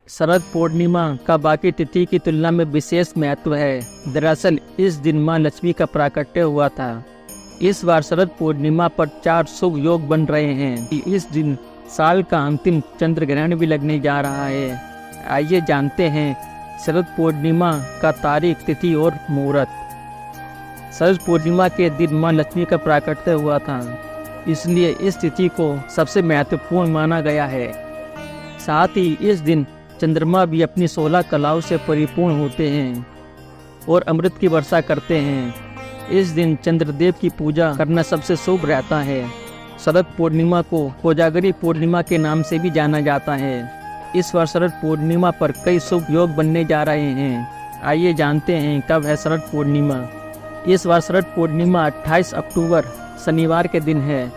शरद पूर्णिमा का बाकी तिथि की तुलना में विशेष महत्व है। दरअसल इस दिन मां लक्ष्मी का प्राकट्य हुआ था। इस बार शरद पूर्णिमा पर 4 शुभ योग बन रहे हैं। इस दिन साल का अंतिम चंद्र ग्रहण भी लगने जा रहा है। आइए जानते हैं शरद पूर्णिमा का तारीख, तिथि और मुहूर्त। शरद पूर्णिमा के दिन मां लक्ष्मी का प्राकट्य हुआ था, इसलिए इस तिथि को सबसे महत्वपूर्ण माना गया है। साथ ही इस दिन चंद्रमा भी अपनी 16 कलाओं से परिपूर्ण होते हैं और अमृत की वर्षा करते हैं। इस दिन चंद्रदेव की पूजा करना सबसे शुभ रहता है। शरद पूर्णिमा को कोजागरी पूर्णिमा के नाम से भी जाना जाता है। इस बार शरद पूर्णिमा पर कई शुभ योग बनने जा रहे हैं। आइए जानते हैं कब है शरद पूर्णिमा। इस बार शरद पूर्णिमा 28 अक्टूबर शनिवार के दिन है।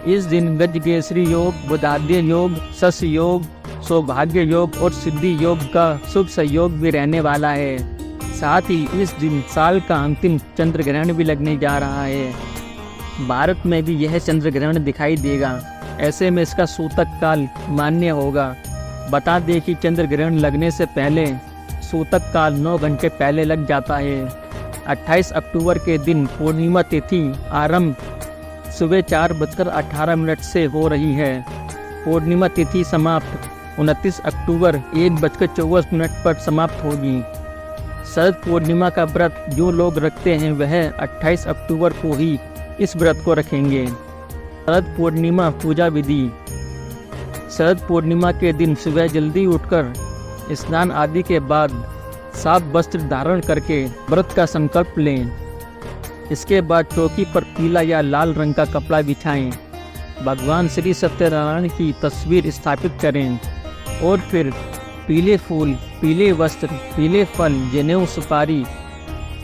इस दिन गजकेसरी योग, बुधाद्य योग, शश योग, सौभाग्य योग और सिद्धि योग का शुभ संयोग भी रहने वाला है। साथ ही इस दिन साल का अंतिम चंद्र ग्रहण भी लगने जा रहा है। भारत में भी यह चंद्र ग्रहण दिखाई देगा। ऐसे में इसका सूतक काल मान्य होगा। बता दें कि चंद्र ग्रहण लगने से पहले सूतक काल 9 घंटे पहले लग जाता है। 28 अक्टूबर के दिन पूर्णिमा तिथि आरंभ सुबह 4:18 से हो रही है। पूर्णिमा तिथि समाप्त 29 अक्टूबर 1:24 पर समाप्त होगी। शरद पूर्णिमा का व्रत जो लोग रखते हैं वह 28 अक्टूबर को ही इस व्रत को रखेंगे। शरद पूर्णिमा पूजा विधि। शरद पूर्णिमा के दिन सुबह जल्दी उठकर स्नान आदि के बाद साफ वस्त्र धारण करके व्रत का संकल्प लें। इसके बाद चौकी पर पीला या लाल रंग का कपड़ा बिछाएं। भगवान श्री सत्यनारायण की तस्वीर स्थापित करें और फिर पीले फूल, पीले वस्त्र, पीले फल, जनेऊ, सुपारी,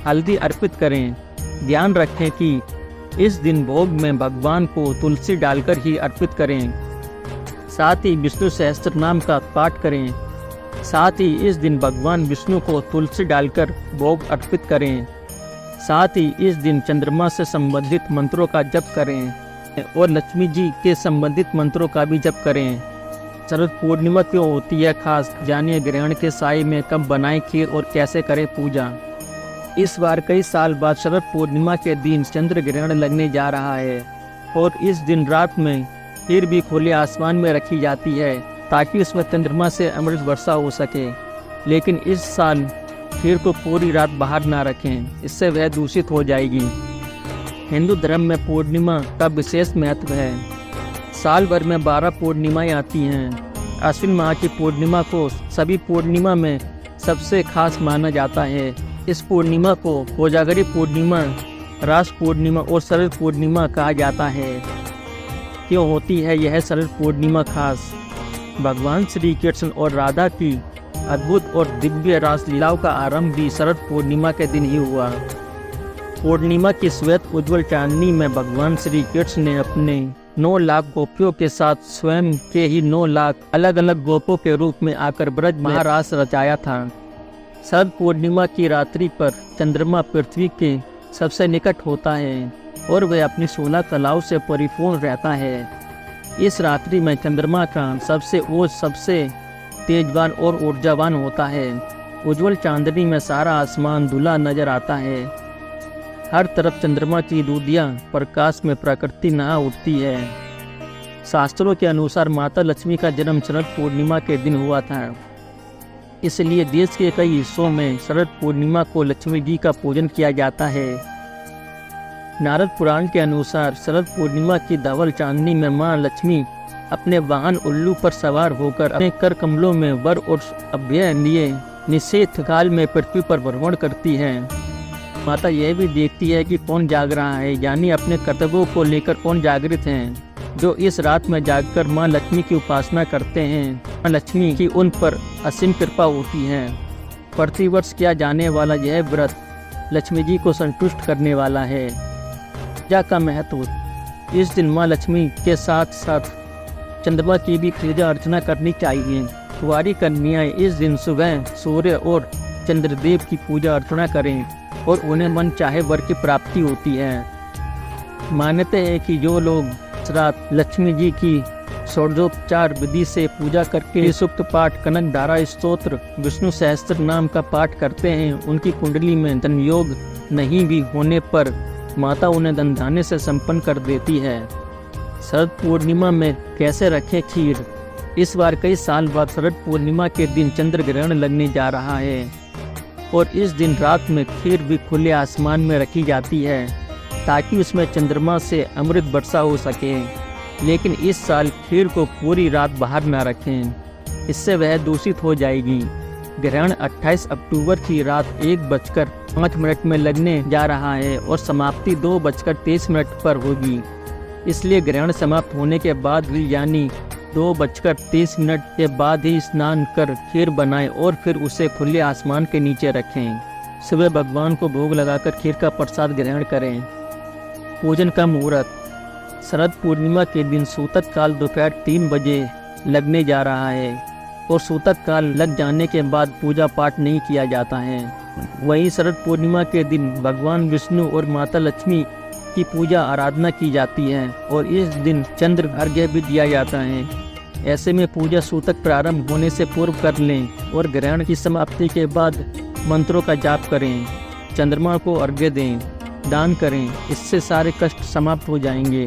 हल्दी अर्पित करें। ध्यान रखें कि इस दिन भोग में भगवान को तुलसी डालकर ही अर्पित करें। साथ ही विष्णु सहस्त्र नाम का पाठ करें। साथ ही इस दिन भगवान विष्णु को तुलसी डालकर भोग अर्पित करें। साथ ही इस दिन चंद्रमा से संबंधित मंत्रों का जप करें और लक्ष्मी जी के संबंधित मंत्रों का भी जप करें। शरद पूर्णिमा क्यों होती है खास, जानिए ग्रहण के साए में कब बनाएं खीर और कैसे करें पूजा। इस बार कई साल बाद शरद पूर्णिमा के दिन चंद्र ग्रहण लगने जा रहा है और इस दिन रात में खीर भी खुले आसमान में रखी जाती है ताकि उसमें चंद्रमा से अमृत वर्षा हो सके। लेकिन इस साल खीर को पूरी रात बाहर ना रखें, इससे वह दूषित हो जाएगी। हिंदू धर्म में पूर्णिमा का विशेष महत्व है। साल भर में 12 पूर्णिमाएं आती हैं। आश्विन माह की पूर्णिमा को सभी पूर्णिमा में सबसे खास माना जाता है। इस पूर्णिमा को कोजागरी पूर्णिमा, रास पूर्णिमा और शरद पूर्णिमा कहा जाता है। क्यों होती है यह शरद पूर्णिमा खास? भगवान श्री कृष्ण और राधा की अद्भुत और दिव्य रास लीलाओं का आरंभ भी शरद पूर्णिमा के दिन ही हुआ। पूर्णिमा की श्वेत उज्ज्वल चांदनी में भगवान श्री कृष्ण ने अपने 9 लाख गोपियों के साथ स्वयं के ही 9 लाख अलग अलग गोपों के रूप में आकर ब्रज महारास रचाया था। शरद पूर्णिमा की रात्रि पर चंद्रमा पृथ्वी के सबसे निकट होता है और वह अपनी 16 कलाओं से परिपूर्ण रहता है। इस रात्रि में चंद्रमा का सबसे तेजवान और ऊर्जावान होता है। उज्ज्वल चांदनी में सारा आसमान धुला नजर आता है। हर तरफ चंद्रमा की दूधिया प्रकाश में प्रकृति नहा उठती है। शास्त्रों के अनुसार माता लक्ष्मी का जन्म शरद पूर्णिमा के दिन हुआ था, इसलिए देश के कई हिस्सों में शरद पूर्णिमा को लक्ष्मी जी का पूजन किया जाता है। नारद पुराण के अनुसार शरद पूर्णिमा की धवल चांदनी में मां लक्ष्मी अपने वाहन उल्लू पर सवार होकर अपने कर कमलों में वर और अभय लिए निषेध काल में पृथ्वी पर भ्रमण करती है। माता यह भी देखती है कि कौन जाग रहा है, यानी अपने कर्तव्यों को लेकर कौन जागृत हैं। जो इस रात में जागकर मां लक्ष्मी की उपासना करते हैं, मां लक्ष्मी की उन पर असीम कृपा होती है। प्रतिवर्ष किया जाने वाला यह व्रत लक्ष्मी जी को संतुष्ट करने वाला है। पूजा का महत्व। इस दिन मां लक्ष्मी के साथ साथ चंद्रमा की भी पूजा अर्चना करनी चाहिए। कुंवारी कन्याएं इस दिन सुबह सूर्य और चंद्रदेव की पूजा अर्चना करें और उन्हें मन चाहे वर की प्राप्ति होती है। मान्यता है कि जो लोग रात लक्ष्मी जी की षोडशोपचार विधि से पूजा करके सूक्त पाठ, कनक धारा स्तोत्र, विष्णु सहस्त्र नाम का पाठ करते हैं। उनकी कुंडली में धन योग नहीं भी होने पर माता उन्हें धन धान्य से संपन्न कर देती है। शरद पूर्णिमा में कैसे रखें खीर? इस बार कई साल बाद शरद पूर्णिमा के दिन चंद्र ग्रहण लगने जा रहा है और इस दिन रात में खीर भी खुले आसमान में रखी जाती है ताकि उसमें चंद्रमा से अमृत वर्षा हो सके। लेकिन इस साल खीर को पूरी रात बाहर न रखें, इससे वह दूषित हो जाएगी। ग्रहण 28 अक्टूबर की रात 1:05 में लगने जा रहा है और समाप्ति 2:23 पर होगी। इसलिए ग्रहण समाप्त होने के बाद भी यानी 2:30 के बाद ही स्नान कर खीर बनाएं और फिर उसे खुले आसमान के नीचे रखें। सुबह भगवान को भोग लगाकर खीर का प्रसाद ग्रहण करें। पूजन का मुहूर्त। शरद पूर्णिमा के दिन सूतक काल दोपहर 3 बजे लगने जा रहा है और सूतक काल लग जाने के बाद पूजा पाठ नहीं किया जाता है। वहीं शरद पूर्णिमा के दिन भगवान विष्णु और माता लक्ष्मी की पूजा आराधना की जाती है और इस दिन चंद्र अर्घ्य भी दिया जाता है। ऐसे में पूजा सूतक प्रारंभ होने से पूर्व कर लें और ग्रहण की समाप्ति के बाद मंत्रों का जाप करें। चंद्रमा को अर्घ्य दें, दान करें, इससे सारे कष्ट समाप्त हो जाएंगे।